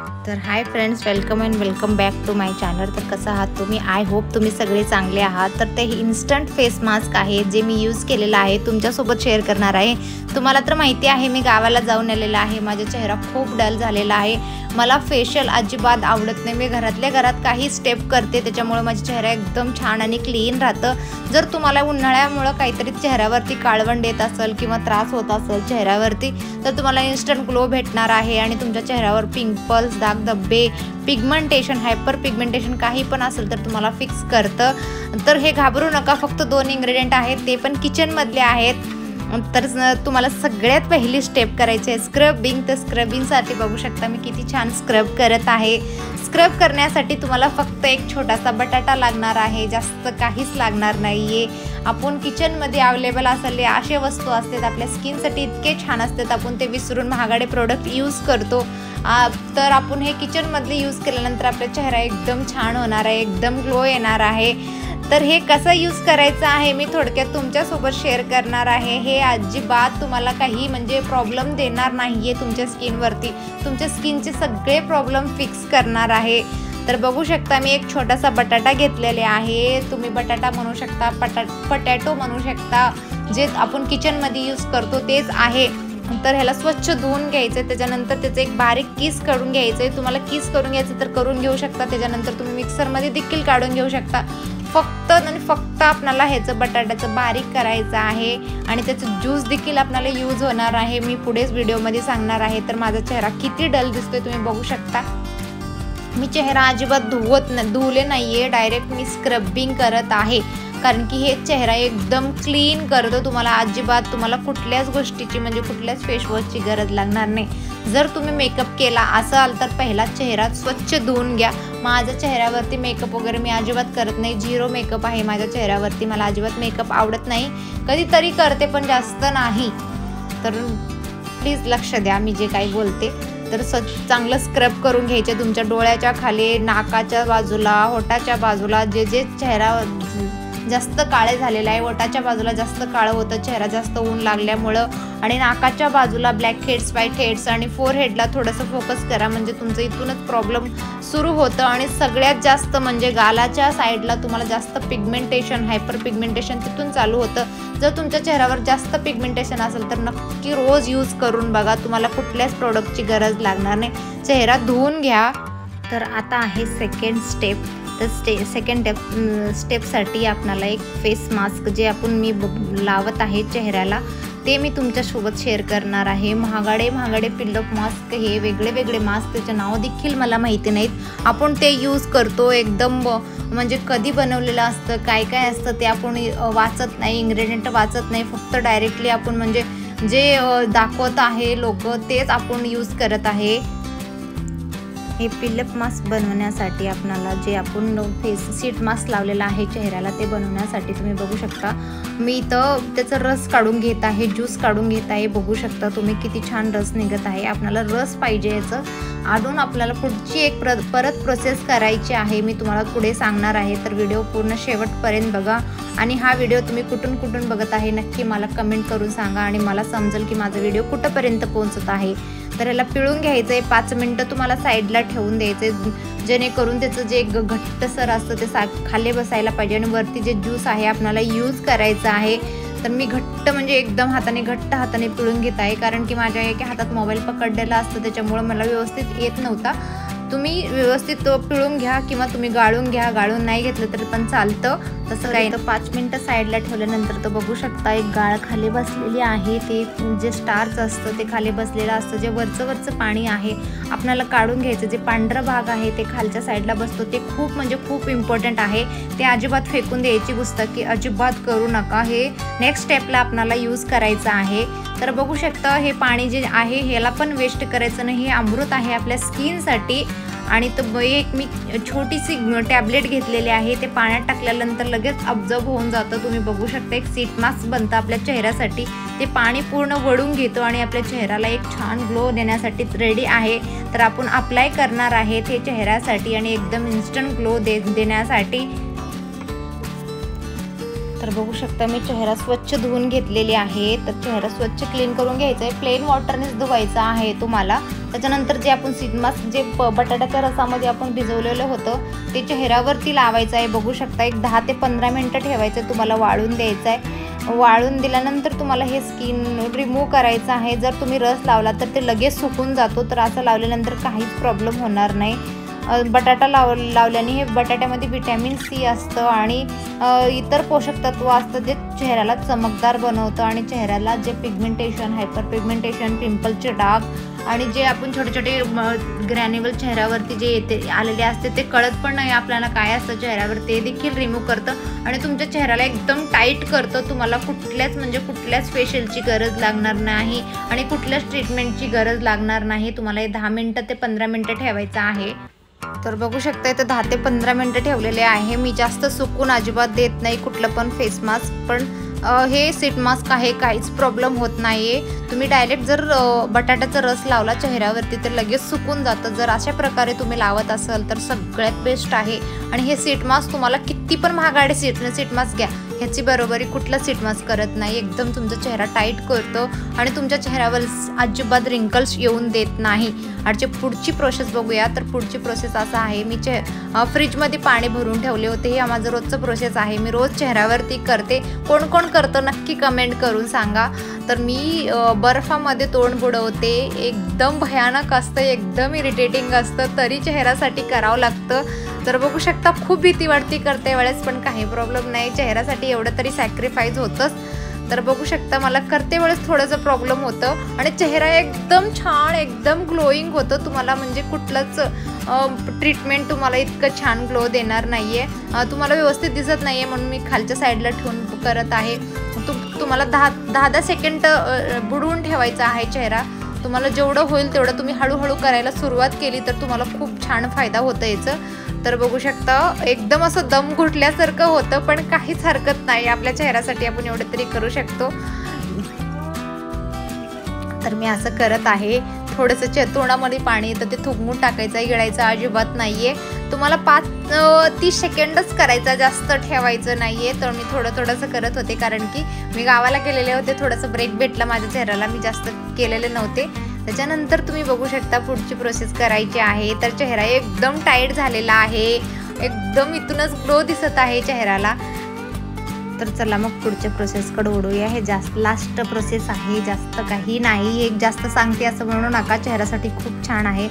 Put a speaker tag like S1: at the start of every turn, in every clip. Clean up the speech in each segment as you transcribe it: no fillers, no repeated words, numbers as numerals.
S1: तर hi friends, welcome and welcome back to my channel. तर कसं आहात तुम्ही? आय होप तुम्ही सगळे चांगले आहात। तर ते इन्स्टंट फेस मास्क आहे जे मी यूज केलेलं आहे, तुमच्यासोबत शेअर करणार आहे। तुम्हाला तर माहिती आहे मी गावाला जाऊन आलेला आहे, माझा चेहरा खूप डल झालेला आहे, मला फेशियल अजिबात आवडत नाही। मी घरातल्या घरात काही स्टेप करते त्याच्यामुळे माझा चेहरा एकदम छान आणि क्लीन राहतं। जर तुम्हाला उन्हाळ्यामुळे काहीतरी चेहऱ्यावरती काळवंड येत असेल किंवा त्रास होत असेल चेहऱ्यावरती, तर तुम्हाला इन्स्टंट ग्लो भेटणार आहे आणि तुमच्या चेहऱ्यावर पिंपल्स, दाग धब्बे, पिगमेंटेशन, हायपर पिगमेंटेशन काही पण असेल तर तुम्हाला फिक्स करतं। तर हे घाबरू नका, फक्त 2 इन्ग्रेडियंट आहेत, ते पण किचन मधले आहेत। तर तुम्हाला सगळ्यात पहिली स्टेप करायची आहे स्क्रबिंग। तर स्क्रबिंगसाठी बघू शकता मी किती छान स्क्रब करत आहे। स्क्रब करण्यासाठी तुम्हाला फक्त एक छोटासा बटाटा लागणार आहे, जास्त काहीच लागणार नाहीये। आपण किचनमध्ये अवेलेबल असलेले असे वस्तू असतात आपल्या स्किनसाठी इतके छान असतात, आपण ते विसरून महागडे प्रोडक्ट यूज करतो। तर आपण हे किचनमधले यूज केल्यानंतर आपला चेहरा एकदम छान होणार आहे, एकदम ग्लो येणार आहे। तर हे कसं यूज करायचं आहे मी थोडक्यात तुमच्यासोबत शेअर करणार आहे। हे अजिबात तुम्हाला काही म्हणजे प्रॉब्लेम देणार नाहीये तुमच्या स्किनवरती, तुमच्या स्किनचे सगळे प्रॉब्लेम फिक्स करणार आहे। तर बघू शकता मी एक छोटासा बटाटा घेतलेले आहे, तुम्ही बटाटा म्हणू शकता, पटॅटो म्हणू शकता, जे आपण किचनमध्ये यूज करतो तेच आहे। तर ह्याला स्वच्छ धुवून घ्यायचं, त्याच्यानंतर त्याचं एक बारीक किस काढून घ्यायचं आहे। तुम्हाला किस करून घ्यायचं तर करून घेऊ शकता, त्याच्यानंतर तुम्ही मिक्सरमध्ये देखील काढून घेऊ शकता। फक्त आणि फक्त आपल्याला ह्याचं बटाट्याचं बारीक करायचं आहे आणि त्याचं ज्यूस देखील आपल्याला यूज होणार आहे, मी पुढेच व्हिडिओमध्ये सांगणार आहे। तर माझा चेहरा किती डल दिसतोय तुम्ही बघू शकता। मी चेहरा अजिबात धुवले नाहीये, डायरेक्ट मी स्क्रबिंग करत आहे, कारण की हे चेहरा एकदम क्लीन करतो। तुम्हाला कुठल्याच गोष्टीची म्हणजे कुठल्याच फेसवॉशची गरज लागणार नाही। जर तुम्ही मेकअप केला असाल तर पहिला चेहरा स्वच्छ धुवून घ्या। माझ्या चेहऱ्यावरती मेकअप वगैरे मी अजिबात करत नाही, झिरो मेकअप आहे माझ्या चेहऱ्यावरती, मला अजिबात मेकअप आवडत नाही, कधीतरी करते पण जास्त नाही। तर प्लीज लक्ष द्या मी जे काही बोलते। तर चांगलं स्क्रब करून घ्यायचे तुमच्या डोळ्याच्या खाली, नाकाच्या बाजूला, होठाच्या बाजूला, जे चेहरा जास्त काळे झालेला आहे, ओठाच्या बाजूला जास्त काळं होतं चेहरा जास्त ऊन लागल्यामुळं, आणि नाकाच्या बाजूला ब्लॅक हेड्स, व्हाईट हेड्स, आणि फोरहेडला थोडंसं फोकस करा, म्हणजे तुमचं इथूनच प्रॉब्लेम सुरू होतं। आणि सगळ्यात जास्त म्हणजे गालाच्या साईडला तुम्हाला जास्त पिगमेंटेशन, हायपर पिगमेंटेशन तिथून चालू होतं। जर तुमच्या चेहऱ्यावर जास्त पिगमेंटेशन असेल तर नक्की रोज यूज करून बघा, तुम्हाला कुठल्याच प्रोडक्टची गरज लागणार नाही। चेहरा धुवून घ्या। तर आता आहे सेकंड स्टेप। तर सेकंड स्टेपसाठी आपल्याला एक फेस मास्क जे मी लावत आहे चेहऱ्याला, ते मी तुमच्यासोबत शेअर करणार आहे। महागडे पिल्लप मास्क, हे वेगळे मास्क, त्याचे नाव देखील मला माहिती नाहीत, आपण ते यूज करतो। एकदम म्हणजे कधी बनवलेलं असतं, काय असतं ते आपण वाचत नाही, इन्ग्रेडियंट वाचत नाही, फक्त डायरेक्टली आपण म्हणजे जे दाखवत आहे लोक तेच आपण यूज करत आहे। हे पिल्लप मास्क बनवण्यासाठी आपल्याला जे आपण फेस शीट मास्क लावलेला आहे चेहऱ्याला, ते बनवण्यासाठी तुम्ही बघू शकता मी इथं त्याचा रस काढून घेत आहे, ज्यूस काढून घेत आहे। बघू शकता तुम्ही किती छान रस निघत आहे। आपल्याला रस पाहिजे याचं, अजून आपल्याला पुढची एक परत प्रोसेस करायची आहे, मी तुम्हाला पुढे सांगणार आहे। तर व्हिडिओ पूर्ण शेवटपर्यंत बघा, आणि हा व्हिडिओ तुम्ही कुठून बघत आहे नक्की मला कमेंट करून सांगा, आणि मला समजेल की माझा व्हिडिओ कुठंपर्यंत पोहोचत आहे। तर याला पिळून घ्यायचं आहे, 5 मिनटं तुम्हाला साईडला ठेवून द्यायचं, जेणेकरून त्याचं जे घट्टसर असतं ते खाली बसायला पाहिजे, आणि वरती जे ज्यूस आहे आपल्याला यूज करायचं आहे। तर मी घट्ट म्हणजे एकदम घट्ट हाताने पिळून घेत आहे, कारण की माझ्या एका हातात मोबाईल पकडलेला असतं त्याच्यामुळे मला व्यवस्थित येत नव्हता। तुम्ही व्यवस्थित पिळून घ्या किंवा तुम्ही गाळून घ्या, गाळून नाही घेतलं तरी पण चालतं, तसं काही। तर 5 मिनटं साईडला ठेवल्यानंतर तर बघू शकता एक गाळ खाली बसलेली आहे, ते जे स्टार्च असतं ते खाली बसलेलं असतं, जे वरचं पाणी आहे आपल्याला काढून घ्यायचं, जे पांढरा भाग आहे ते खालच्या साईडला बसतो, ते खूप इम्पॉर्टंट आहे, ते अजिबात फेकून द्यायची गुस्ताखी अजिबात करू नका, हे नेक्स्ट स्टेपला आपल्याला यूज करायचं आहे। तर बघू शकता हे पाणी जे आहे ह्याला पण वेस्ट करायचं नाही, हे अमृत आहे आपल्या स्किनसाठी। आणि तो एक मी छोटीशी टॅबलेट घेतलेली आहे, ते पाण्यात टाकल्यानंतर लगेच अब्झॉर्ब होऊन जातं। तुम्ही बघू शकता एक शीट मास्क बनतं आपल्या चेहऱ्यासाठी, ते पाणी पूर्ण वळून घेतो आणि आपल्या चेहऱ्याला एक छान ग्लो देण्यासाठी रेडी आहे। तर आपण अप्लाय करणार आहे ते चेहऱ्यासाठी आणि एकदम इन्स्टंट ग्लो देण्यासाठी। तर बघू शकता मी चेहरा स्वच्छ धुवून घेतलेली आहे। तर चेहरा स्वच्छ क्लीन करून घ्यायचा आहे, प्लेन वॉटरनेच धुवायचा आहे तुम्हाला। त्याच्यानंतर जे आपण सीड मास्क जे बटाट्याच्या रसामध्ये आपण भिजवलेलं होतं ते चेहऱ्यावरती लावायचं आहे। बघू शकता एक 10 ते 15 मिनिटं ठेवायचं, तुम्हाला वाळून द्यायचं आहे। वाळून दिल्यानंतर तुम्हाला हे स्किन रिमूव्ह करायचं आहे। जर तुम्ही रस लावला तर ते लगेच सुकून जातो, तर असं लावल्यानंतर काहीच प्रॉब्लेम होणार नाही। बटाटा लावल्याने हे बटाट्यामध्ये व्हिटॅमिन सी असतं आणि इतर पोषक तत्व असतं जे चेहऱ्याला चमकदार बनवतं आणि चेहऱ्याला जे पिगमेंटेशन, हायपर पिगमेंटेशन, पिंपलचे डाग आणि जे आपण छोटे छोटे ग्रॅन्युअल चेहऱ्यावरती जे येते आलेले असते ते कळत पण नाही आपल्याला काय असतं चेहऱ्यावर, ते देखील रिमूव्ह करतं आणि तुमच्या चेहऱ्याला एकदम टाईट करतं। तुम्हाला कुठल्याच फेशियलची गरज लागणार नाही आणि कुठल्याच ट्रीटमेंटची गरज लागणार नाही। तुम्हाला हे 10 मिनिटं ते 15 मिनिटं ठेवायचं आहे। तर बघू शकता इथे 10 ते 15 मिनिटं ठेवलेले आहे। मी जास्त सुकून अजिबात देत नाही कुठलं पण फेस मास्क, पण हे सीड मास्क आहे, काहीच प्रॉब्लेम होत नाही आहे। तुम्ही डायरेक्ट जर बटाट्याचा रस लावला चेहऱ्यावरती तर लगेच सुकून जातं। जर अशा प्रकारे तुम्ही लावत असाल तर सगळ्यात बेस्ट आहे। आणि हे सीड मास्क तुम्हाला किती पण महागाडे सीड मास्क घ्या, ह्याची बरोबरी कुठलं सीड मास्क करत नाही। एकदम तुमचा चेहरा टाईट करतो आणि तुमच्या चेहऱ्यावर अजिबात रिंकल्स येऊन देत नाही। आणि पुढची प्रोसेस बघूया। तर पुढची प्रोसेस असं आहे, मी फ्रीजमध्ये पाणी भरून ठेवले होते, हे माझं रोजचं प्रोसेस आहे, मी रोज चेहऱ्यावरती करते। कोण कोण करतं नक्की कमेंट करून सांगा। तर मी बर्फामध्ये तोंड बुडवते, एकदम भयानक असतं, एकदम इरिटेटिंग असतं, तरी चेहऱ्यासाठी करावं लागतं। तर बघू शकता खूप भीती वाटते करते वेळेस, पण काही प्रॉब्लेम नाही, चेहऱ्यासाठी एवढं तरी सॅक्रिफाईस होतंच। तर बघू शकता मला करते वेळेस थोडंसं प्रॉब्लेम होतं आणि चेहरा एकदम छान, एकदम ग्लोईंग होतं। तुम्हाला म्हणजे कुठलंच ट्रीटमेंट तुम्हाला इतकं छान ग्लो देणार नाही आहे, तुम्हाला व्यवस्थित दिसत नाही आहे, म्हणून मी खालच्या साईडला ठेवून करत आहे। तुम्हाला 10 सेकंड बुडवून ठेवायचा आहे चेहरा। तुम्हाला जेवढं होईल तेवढं तुम्ही हळूहळू करायला सुरुवात केली तर तुम्हाला खूप छान फायदा होतं याचं। तर बघू शकता एकदम असं दम घुटल्यासारखं होतं, पण काहीच हरकत नाही, आपल्या चेहऱ्यासाठी आपण एवढं तरी करू शकतो। तर मी असं करत आहे, थोडंसं तोंडामध्ये पाणी येतं ते थुंकून टाकायचं, गिळायचं अजिबात नाही आहे। तुम्हाला 30 सेकंडच करायचा, जास्त ठेवायचं नाही आहे। तर मी थोडंसं करत होते, कारण की मी गावाला गेलेले होते, थोडंसं ब्रेक भेटला माझ्या चेहऱ्याला, मी जास्त केलेले नव्हते। त्याच्यानंतर तुम्ही बघू शकता पुढची प्रोसेस करायची आहे। तर चेहरा एकदम टाईट झालेला आहे, एकदम इथूनच ग्लो दिसत आहे चेहऱ्याला। तर चला मग पुढच्या प्रोसेसकडे ओढूया। हे जास्त लास्ट प्रोसेस आहे, जास्त काही नाही, एक जास्त सांगते असं म्हणू नका, चेहऱ्यासाठी खूप छान आहे।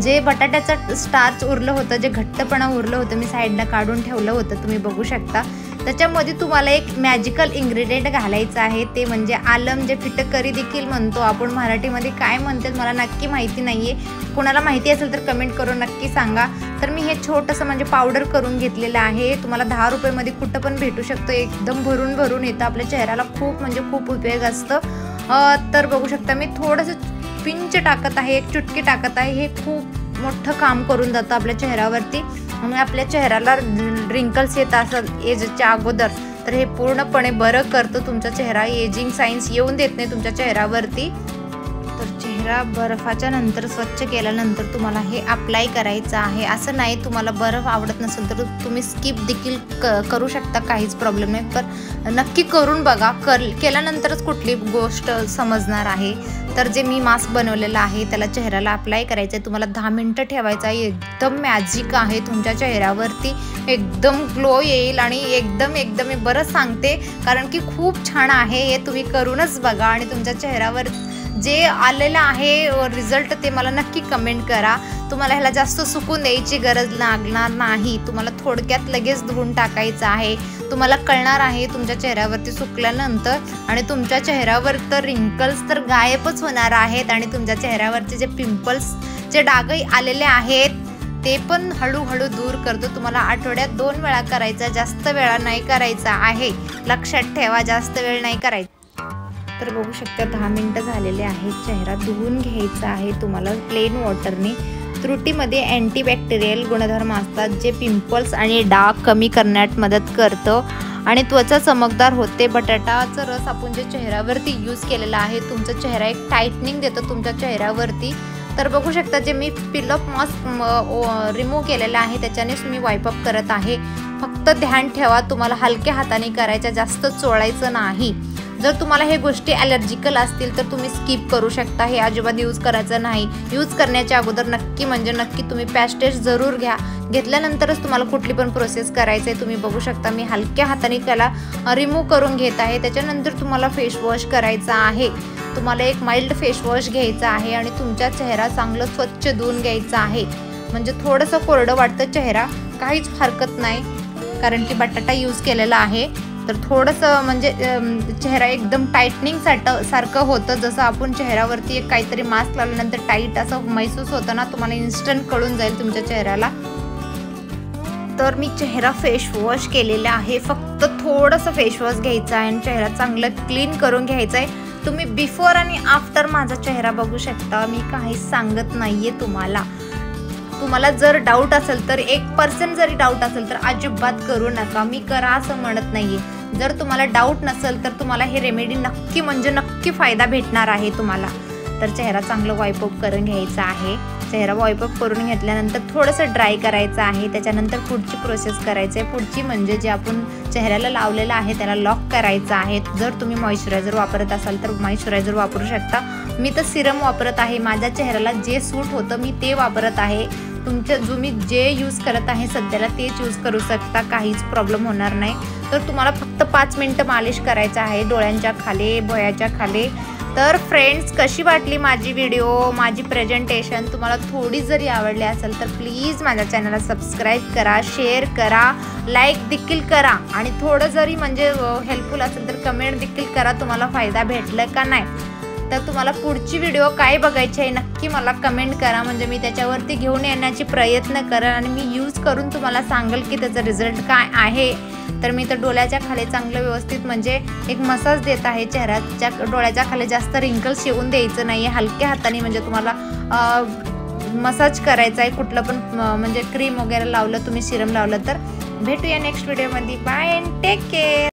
S1: जे बटाट्याचं स्टार्च उरलं होतं, जे घट्टपणा उरलं होतं, मी साईडला काढून ठेवलं होतं, तुम्ही बघू शकता। त्याच्यामध्ये तुम्हाला एक मॅजिकल इन्ग्रेडियंट घालायचं आहे, ते म्हणजे आलम, जे फिटकरी देखील म्हणतो आपण, मराठीमध्ये काय म्हणतात मला नक्की माहिती नाही आहे, कोणाला माहिती असेल तर कमेंट करून नक्की सांगा। तर मी हे छोटंसं म्हणजे पावडर करून घेतलेलं आहे, तुम्हाला 10 रुपयामध्ये कुठं पण भेटू शकतं, एकदम भरून येतं, आपल्या चेहऱ्याला खूप म्हणजे खूप उपयोग असतं। तर बघू शकता मी थोडंसं पिंच टाकत आहे, एक चुटकी टाकत आहे, हे खूप मोठं काम करून जातं आपल्या चेहऱ्यावरती। आणि आपल्या चेहऱ्याला रिंकल्स येत असत एजच्या अगोदर, तर हे पूर्णपणे बरं करतं, तुमचा चेहरा एजिंग साइन्स येऊन देत नाही तुमच्या चेहऱ्यावरती। तर चेहरा बर्फाच्या नंतर स्वच्छ केल्यानंतर तुम्हाला हे अप्लाय करायचं आहे। असं नाही तुम्हाला बर्फ आवडत नसेल तर तुम्ही स्किप देखील करू शकता, काहीच प्रॉब्लेम नाही, पण नक्की करून बघा, केल्यानंतरच कुठली गोष्ट समजणार आहे। तर जे मी मास्क बनवलेलं आहे त्याला चेहऱ्याला अप्लाय करायचं आहे, तुम्हाला 10 मिनिटं ठेवायचं आहे। एकदम मॅजिक आहे, तुमच्या चेहऱ्यावरती एकदम ग्लो येईल आणि एकदम मी बरंच सांगते, कारण की खूप छान आहे, हे तुम्ही करूनच बघा आणि तुमच्या चेहऱ्यावर जे आलेलं आहे रिझल्ट ते मला नक्की कमेंट करा। तुम्हाला ह्याला जास्त सुकून द्यायची गरज लागणार नाही, तुम्हाला थोडक्यात लगेच धुवून टाकायचं आहे। तुम्हाला कळणार आहे तुमच्या चेहऱ्यावरती सुकल्यानंतर, आणि तुमच्या चेहऱ्यावर तर रिंकल्स तर गायबच होणार आहेत आणि तुमच्या चेहऱ्यावरचे जे पिंपल्स जे डागही आलेले आहेत ते पण हळूहळू दूर करतो। तुम्हाला आठवड्यात 2 वेळा करायचा, जास्त वेळा नाही करायचा आहे, लक्षात ठेवा, जास्त वेळ नाही करायचा। तर बघू शकता 10 मिनिटं झालेले आहेत, चेहरा धुवून घ्यायचा आहे तुम्हाला प्लेन वॉटरने। त्रुटीमध्ये अँटीबॅक्टेरियल गुणधर्म असतात, जे पिंपल्स आणि डाग कमी करण्यात मदत करतं आणि त्वचा चमकदार होते। बटाटाचा रस आपण जे चेहऱ्यावरती यूज केलेला आहे, तुमचा चेहरा एक टाईटनिंग देतो तुमच्या चेहऱ्यावरती, तर बघू शकता जे मी पिलअप मास्क रिमूव्ह केलेला आहे त्याच्यानेच मी वाईपअप करत आहे। फक्त ध्यान ठेवा तुम्हाला हलक्या हाताने करायचं, जास्त चोळायचं नाही। जर तुम्हाला हे गोष्टी ॲलर्जिकल असतील तर तुम्ही स्किप करू शकता, हे अजिबात यूज करायचं नाही। यूज करण्याच्या अगोदर नक्की तुम्ही पॅच टेस्ट जरूर घ्या, घेतल्यानंतरच तुम्हाला कुठली पण प्रोसेस करायचं आहे। तुम्ही बघू शकता मी हलक्या हाताने त्याला रिमूव्ह करून घेत आहे। त्याच्यानंतर तुम्हाला फेस वॉश करायचा आहे। तुम्हाला एक माइल्ड फेस वॉश घ्यायचा आहे आणि तुमचा चेहरा चांगलं स्वच्छ धुवून घ्यायचा आहे। म्हणजे थोडंसं कोरडं वाटतं चेहरा, काहीच हरकत नाही, कारण की बटाटा यूज केलेला आहे। तर थोडंसं म्हणजे चेहरा एकदम टाईटनिंग सारखं होतं, जसं आपण चेहऱ्यावरती एक काहीतरी मास्क लावल्यानंतर टाईट असं महसूस होतं ना, तुम्हाला इन्स्टंट कळून जाईल तुमच्या चेहऱ्याला। तर मी चेहरा फेस वॉश केलेला आहे, फक्त थोडंसं फेस वॉश घ्यायचं आहे आणि चेहरा चांगलं क्लीन करून घ्यायचं आहे। तुम्ही बिफोर आणि आफ्टर माझा चेहरा बघू शकता, मी काहीच सांगत नाहीये तुम्हाला। तुम्हाला जर डाऊट असेल तर 1% जरी डाऊट असेल तर अजिबात करू नका, मी करा असं म्हणत नाहीये। जर तुम्हाला डाऊट नसेल तर तुम्हाला हे रेमेडी नक्की फायदा भेटणार आहे तुम्हाला। तर चेहरा चांगलं वाईपअप करून घ्यायचा आहे। चेहरा वाईपअप करून घेतल्यानंतर थोडंसं ड्राय करायचं आहे। त्याच्यानंतर पुढची प्रोसेस करायची आहे। पुढची म्हणजे जे आपण चेहऱ्याला लावलेलं आहे त्याला लॉक करायचं आहे। जर तुम्ही मॉइश्चरायझर वापरत असाल तर मॉइश्चरायझर वापरू शकता, मी तर सिरम वापरत आहे। माझ्या चेहऱ्याला जे सूट होतं मी ते वापरत आहे। तुम्ही जे यूज करत आहे सध्याला तेच यूज करू शकता, काहीच प्रॉब्लेम होणार नाही। तर तुम्हाला फक्त 5 मिनिटं मालिश करायचं आहे डोळ्यांच्या खाली, भुवयाच्या खाली। तर फ्रेंड्स, कशी वाटली माझी व्हिडिओ, माझी प्रेझेंटेशन? तुम्हाला थोडी जरी आवडली असेल तर प्लीज माझ्या चॅनलला सबस्क्राईब करा, शेअर करा, लाईक देखील करा आणि थोडं जरी म्हणजे हेल्पफुल असेल तर कमेंट देखील करा, तुम्हाला फायदा भेटला का नाही। तर तुम्हाला पुढची व्हिडिओ काय बघायची आहे नक्की मला कमेंट करा, म्हणजे मी त्याच्यावरती घेऊन येण्याची प्रयत्न करेन आणि मी यूज करून तुम्हाला सांगेल की त्याचा रिझल्ट काय आहे। तर मी तर डोळ्याच्या खाली चांगलं व्यवस्थित म्हणजे एक मसाज देत आहे चेहऱ्याच्या, डोळ्याच्या खाली जास्त रिंकल्स येऊन द्यायचं नाही आहे। हलक्या हाताने म्हणजे तुम्हाला मसाज करायचा आहे, कुठलं पण म्हणजे क्रीम वगैरे लावलं, तुम्ही सिरम लावलं तर। भेटूया नेक्स्ट व्हिडिओमध्ये, बाय अँड टेक केअर।